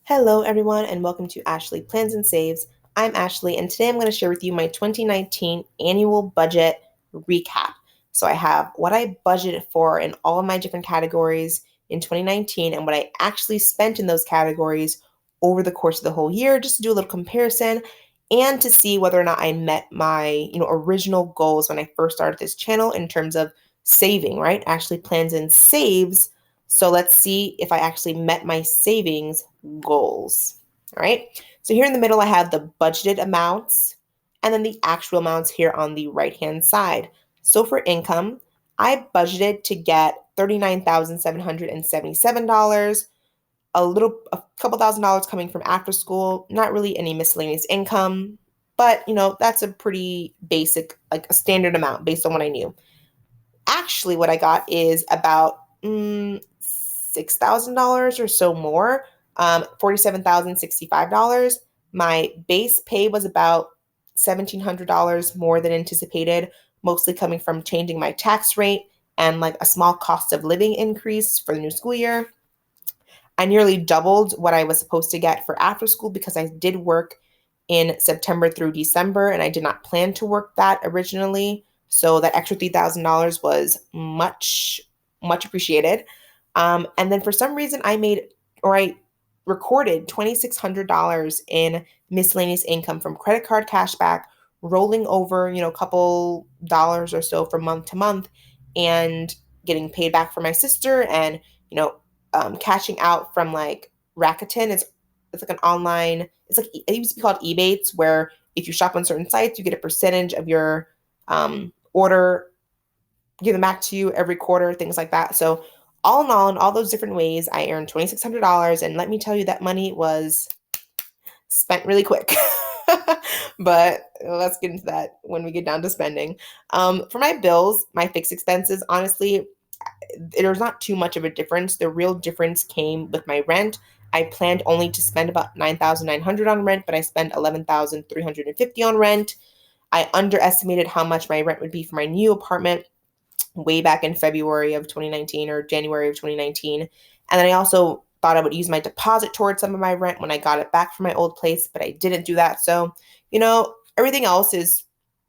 Hello, everyone, and welcome to Ashley Plans and Saves. I'm Ashley, and today I'm going to share with you my 2019 annual budget recap. So, I have what I budgeted for in all of my different categories in 2019 and what I actually spent in those categories over the course of the whole year, just to do a little comparison and to see whether or not I met my original goals when I first started this channel in terms of saving, right? Ashley Plans and Saves. So let's see if I actually met my savings goals. All right. So here in the middle, I have the budgeted amounts and then the actual amounts here on the right-hand side. So for income, I budgeted to get $39,777, a couple $1,000s coming from after school, not really any miscellaneous income, but that's a pretty basic, like a standard amount based on what I knew. Actually, what I got is about $6,000 or so more, $47,065. My base pay was about $1,700 more than anticipated, mostly coming from changing my tax rate and like a small cost of living increase for the new school year. I nearly doubled what I was supposed to get for after school because I did work in September through December and I did not plan to work that originally. So that extra $3,000 was much, much appreciated. And then for some reason, I recorded $2,600 in miscellaneous income from credit card cashback, rolling over, a couple dollars or so from month to month and getting paid back for my sister and, cashing out from like Rakuten. It's like an online, it's like it used to be called Ebates, where if you shop on certain sites, you get a percentage of your order given back to you every quarter, things like that. So all in all, in all those different ways, I earned $2,600, and let me tell you, that money was spent really quick. But let's get into that when we get down to spending. For my bills, my fixed expenses, honestly, there's not too much of a difference. The real difference came with my rent. I planned only to spend about $9,900 on rent, but I spent $11,350 on rent. I underestimated how much my rent would be for my new apartment way back in February of 2019 or January of 2019. And then I also thought I would use my deposit towards some of my rent when I got it back from my old place, but I didn't do that. So, everything else is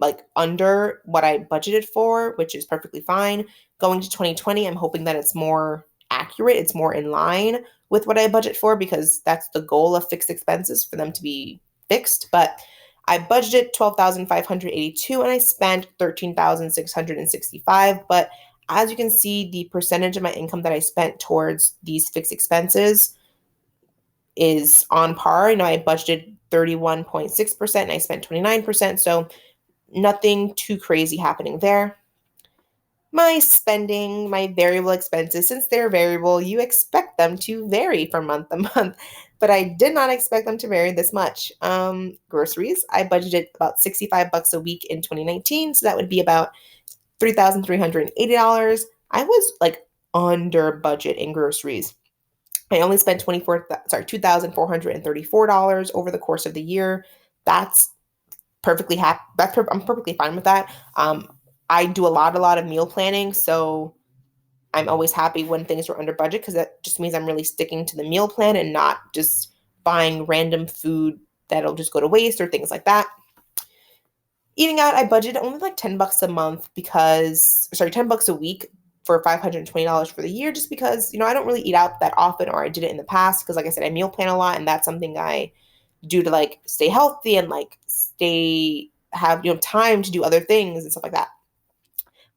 like under what I budgeted for, which is perfectly fine. Going to 2020, I'm hoping that it's more accurate, it's more in line with what I budget for, because that's the goal of fixed expenses, for them to be fixed. But I budgeted 12,582 and I spent 13,665. But as you can see, the percentage of my income that I spent towards these fixed expenses is on par. I budgeted 31.6% and I spent 29%. So nothing too crazy happening there. My spending, my variable expenses, since they're variable, you expect them to vary from month to month, but I did not expect them to vary this much. Groceries, I budgeted about $65 a week in 2019, so that would be about $3,380. I was like under budget in groceries. I only spent $2,434 over the course of the year. That's perfectly happy. I'm perfectly fine with that. I do a lot of meal planning, so I'm always happy when things are under budget, because that just means I'm really sticking to the meal plan and not just buying random food that'll just go to waste or things like that. Eating out, I budgeted only like $10 a month $10 a week for $520 for the year, just because, I don't really eat out that often, or I did it in the past because, like I said, I meal plan a lot, and that's something I do to like stay healthy and like have time to do other things and stuff like that.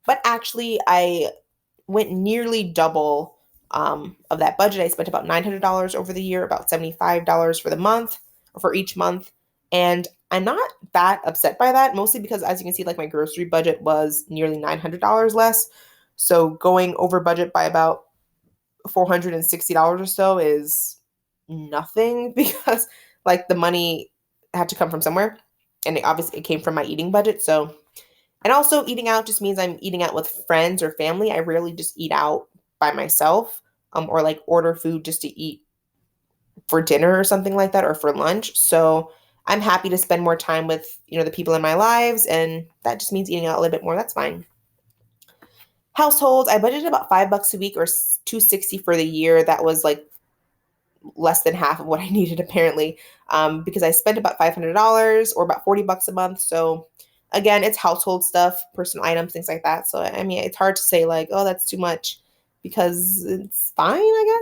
But actually, I went nearly double of that budget. I spent about $900 over the year, about $75 for the month, or for each month. And I'm not that upset by that, mostly because, as you can see, like my grocery budget was nearly $900 less. So going over budget by about $460 or so is nothing, because like the money had to come from somewhere, and it came from my eating budget. So, and also eating out just means I'm eating out with friends or family. I rarely just eat out by myself, or like order food just to eat for dinner or something like that, or for lunch. So I'm happy to spend more time with, the people in my lives, and that just means eating out a little bit more. That's fine. Households, I budgeted about $5 a week or $260 for the year. That was like less than half of what I needed apparently, because I spent about $500 or about $40 a month. So again, it's household stuff, personal items, things like that. So I mean, it's hard to say like, oh, that's too much because it's fine, I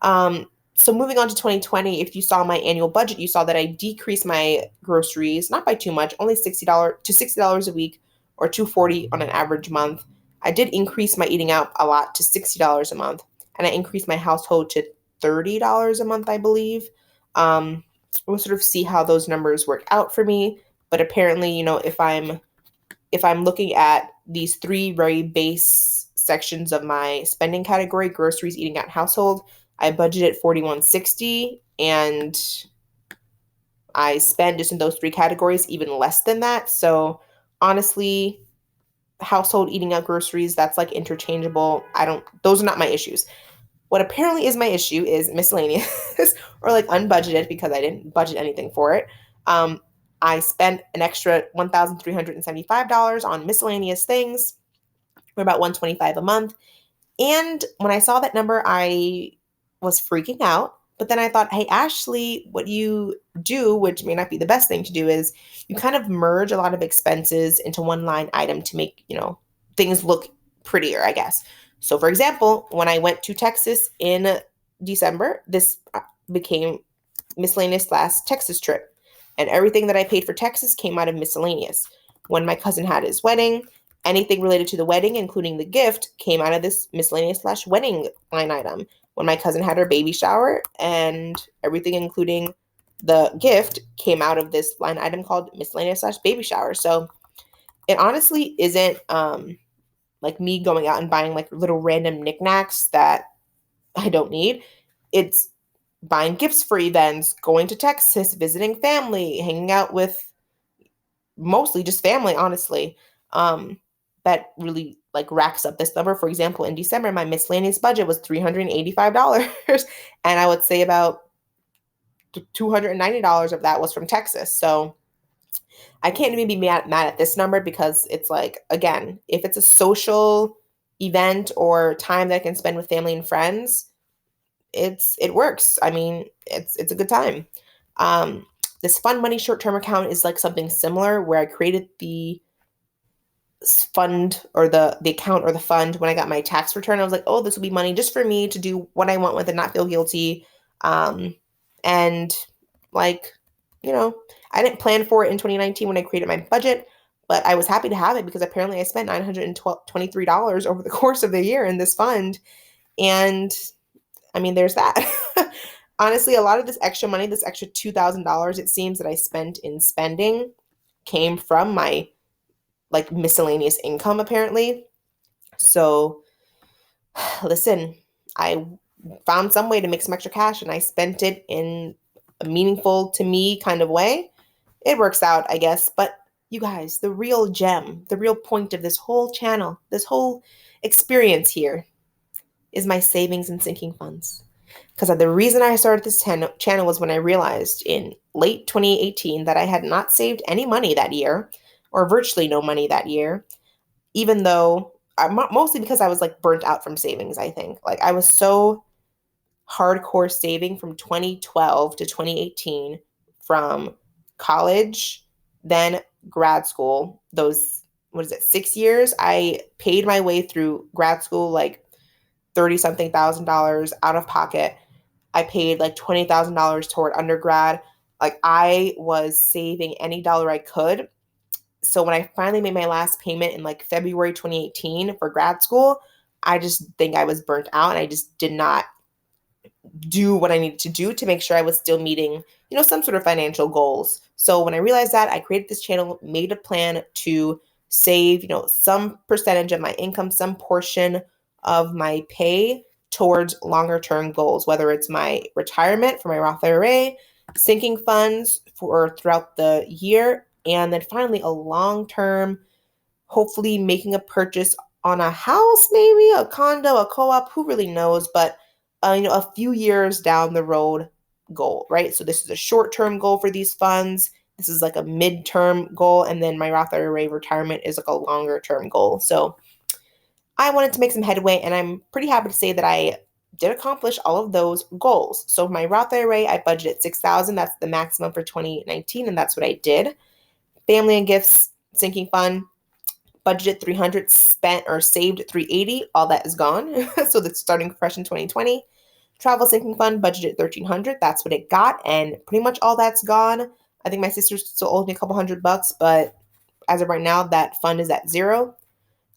guess. So moving on to 2020, if you saw my annual budget, you saw that I decreased my groceries, not by too much, only $60 a week or $240 on an average month. I did increase my eating out a lot to $60 a month, and I increased my household to $30 a month, I believe. We'll sort of see how those numbers work out for me. But apparently, if I'm looking at these three very base sections of my spending category, groceries, eating out, household, I budgeted 4160 and I spend just in those three categories even less than that. So honestly, household, eating out, groceries, that's like interchangeable. Those are not my issues. What apparently is my issue is miscellaneous or like unbudgeted because I didn't budget anything for it. Um, I spent an extra $1,375 on miscellaneous things for about $125 a month. And when I saw that number, I was freaking out. But then I thought, hey, Ashley, what you do, which may not be the best thing to do, is you kind of merge a lot of expenses into one line item to make, things look prettier, I guess. So, for example, when I went to Texas in December, this became miscellaneous last Texas trip. And everything that I paid for Texas came out of miscellaneous. When my cousin had his wedding, anything related to the wedding, including the gift, came out of this miscellaneous slash wedding line item. When my cousin had her baby shower, and everything, including the gift, came out of this line item called miscellaneous slash baby shower. So it honestly isn't like me going out and buying like little random knickknacks that I don't need. It's buying gifts for events, going to Texas, visiting family, hanging out with mostly just family, honestly. That really like racks up this number. For example, in December, my miscellaneous budget was $385. And I would say about $290 of that was from Texas. So I can't even be mad at this number because it's like, again, if it's a social event or time that I can spend with family and friends, it works. I mean, it's a good time. Um, this fund money short-term account is like something similar where I created the fund or the account or the fund when I got my tax return. I was like, oh, this will be money just for me to do what I want with it, not feel guilty. And like, I didn't plan for it in 2019 when I created my budget, but I was happy to have it because apparently I spent $923 over the course of the year in this fund. And I mean, there's that. Honestly, a lot of this extra money, this extra $2,000, it seems that I spent in spending came from my like miscellaneous income, apparently. So, listen, I found some way to make some extra cash and I spent it in a meaningful to me kind of way. It works out, I guess. But you guys, the real gem, the real point of this whole channel, this whole experience here is my savings and sinking funds. Because the reason I started this channel was when I realized in late 2018 that I had not saved any money that year, or virtually no money that year, even though, mostly because I was like burnt out from savings, I think. Like I was so hardcore saving from 2012 to 2018 from college, then grad school. Those, 6 years? I paid my way through grad school like 30 something thousand dollars out of pocket. I paid like $20,000 toward undergrad. Like I was saving any dollar I could. So when I finally made my last payment in like February 2018 for grad school, I just think I was burnt out and I just did not do what I needed to do to make sure I was still meeting, some sort of financial goals. So when I realized that, I created this channel, made a plan to save, some percentage of my income, some portion of my pay towards longer term goals, whether it's my retirement for my Roth IRA, sinking funds for throughout the year, and then finally a long term, hopefully making a purchase on a house, maybe a condo, a co-op, who really knows, but a few years down the road goal, right? So this is a short-term goal for these funds. This is like a mid-term goal, and then my Roth IRA retirement is like a longer-term goal. So I wanted to make some headway, and I'm pretty happy to say that I did accomplish all of those goals. So my Roth IRA, I budgeted $6,000. That's the maximum for 2019, and that's what I did. Family and gifts sinking fund, budgeted 300, spent or saved 380. All that is gone. So that's starting fresh in 2020. Travel sinking fund, budgeted 1,300. That's what it got, and pretty much all that's gone. I think my sister still owes me a couple $100, but as of right now, that fund is at zero.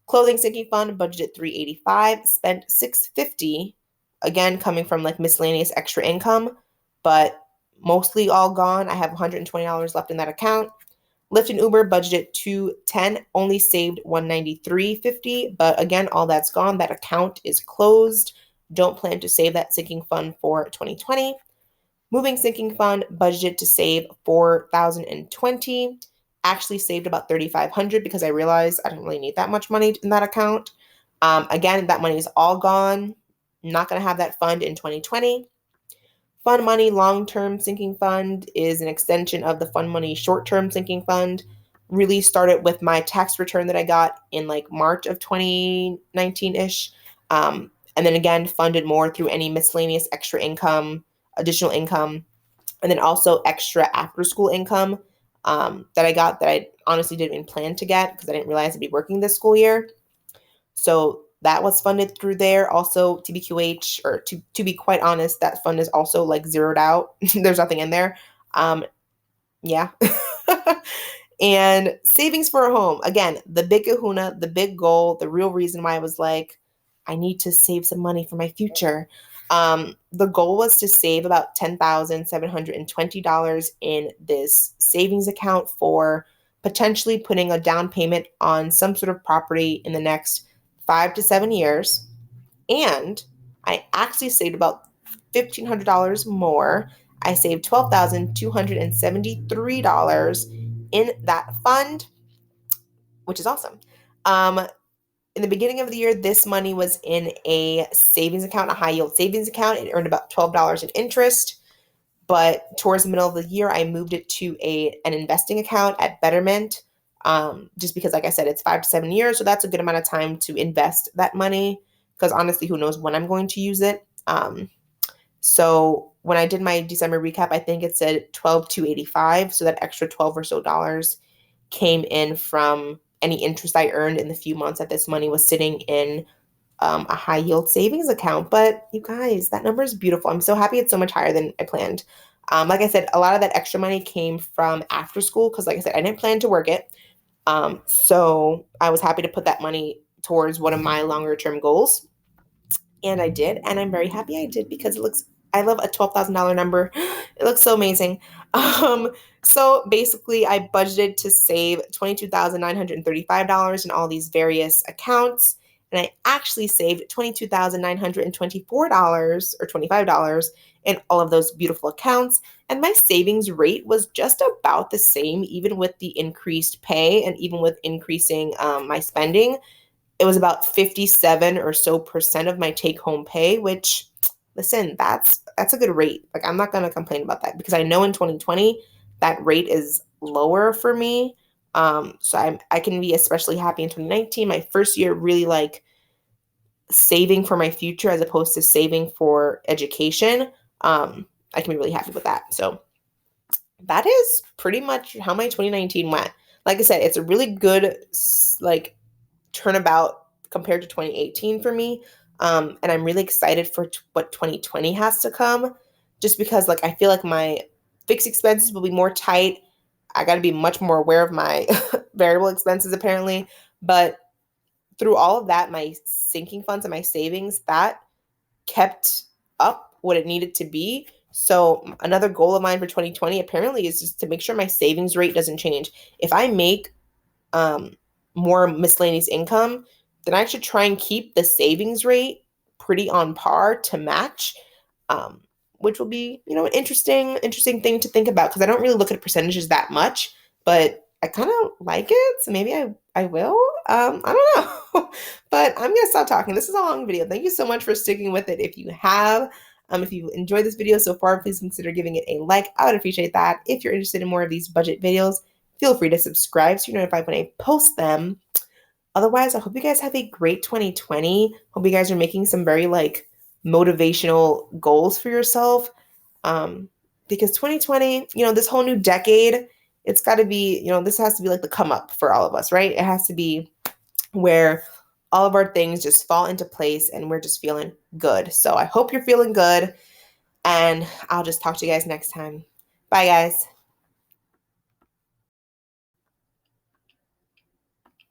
Clothing sinking fund, budgeted 385, spent 650. Again, coming from like miscellaneous extra income, but mostly all gone. I have $120 left in that account. Lyft and Uber budgeted 210, only saved 193.50, but again, all that's gone. That account is closed. Don't plan to save that sinking fund for 2020. Moving sinking fund budgeted to save 4,020. Actually saved about 3,500 because I realized I didn't really need that much money in that account. Again, that money is all gone. Not going to have that fund in 2020. Fund Money long-term sinking fund is an extension of the Fund Money short-term sinking fund. Really started with my tax return that I got in like March of 2019-ish. And then again, funded more through any miscellaneous extra income, additional income, and then also extra after-school income that I got that I honestly didn't even plan to get because I didn't realize I'd be working this school year. So that was funded through there. Also, TBQH, or to be quite honest, that fund is also like zeroed out. There's nothing in there. Yeah. And savings for a home. Again, the big kahuna, the big goal, the real reason why I was like, I need to save some money for my future. The goal was to save about $10,720 in this savings account for potentially putting a down payment on some sort of property in the next 5 to 7 years. And I actually saved about $1,500 more. I saved $12,273 in that fund, which is awesome. In the beginning of the year, this money was in a savings account, a high yield savings account. It earned about $12 in interest. But towards the middle of the year, I moved it to an investing account at Betterment, just because, like I said, it's 5 to 7 years. So that's a good amount of time to invest that money because honestly, who knows when I'm going to use it. So when I did my December recap, I think it said 12,285. So that extra 12 or so dollars came in from any interest I earned in the few months that this money was sitting in a high yield savings account. But you guys, that number is beautiful. I'm so happy it's so much higher than I planned. Like I said, a lot of that extra money came from after school because, like I said, I didn't plan to work it. So I was happy to put that money towards one of my longer term goals. And I did. And I'm very happy I did because I love a $12,000 number. It looks so amazing. So basically, I budgeted to save $22,935 in all these various accounts. And I actually saved $22,924 or $25 in all of those beautiful accounts. And my savings rate was just about the same, even with the increased pay and even with increasing my spending. It was about 57 or so percent of my take home pay, which listen, that's a good rate. Like I'm not going to complain about that because I know in 2020 that rate is lower for me. So I can be especially happy in 2019, my first year really like saving for my future as opposed to saving for education. I can be really happy with that. So that is pretty much how my 2019 went. Like I said, it's a really good like turnabout compared to 2018 for me. And I'm really excited for what 2020 has to come just because like I feel like my fixed expenses will be more tight. I got to be much more aware of my variable expenses apparently. But through all of that, my sinking funds and my savings, that kept up what it needed to be. So another goal of mine for 2020 apparently is just to make sure my savings rate doesn't change. If I make um, more miscellaneous income, then I should try and keep the savings rate pretty on par to match, um, which will be, an interesting thing to think about because I don't really look at percentages that much, but I kind of like it, so maybe I will. I don't know, but I'm gonna stop talking. This is a long video. Thank you so much for sticking with it. If you have. If you enjoyed this video so far, please consider giving it a like. I would appreciate that. If you're interested in more of these budget videos, feel free to subscribe so you're notified when I post them. Otherwise, I hope you guys have a great 2020. Hope you guys are making some very motivational goals for yourself. Because 2020, this whole new decade, it's got to be, this has to be like the come up for all of us, right? It has to be where all of our things just fall into place and we're just feeling good. So I hope you're feeling good, and I'll just talk to you guys next time. Bye, guys.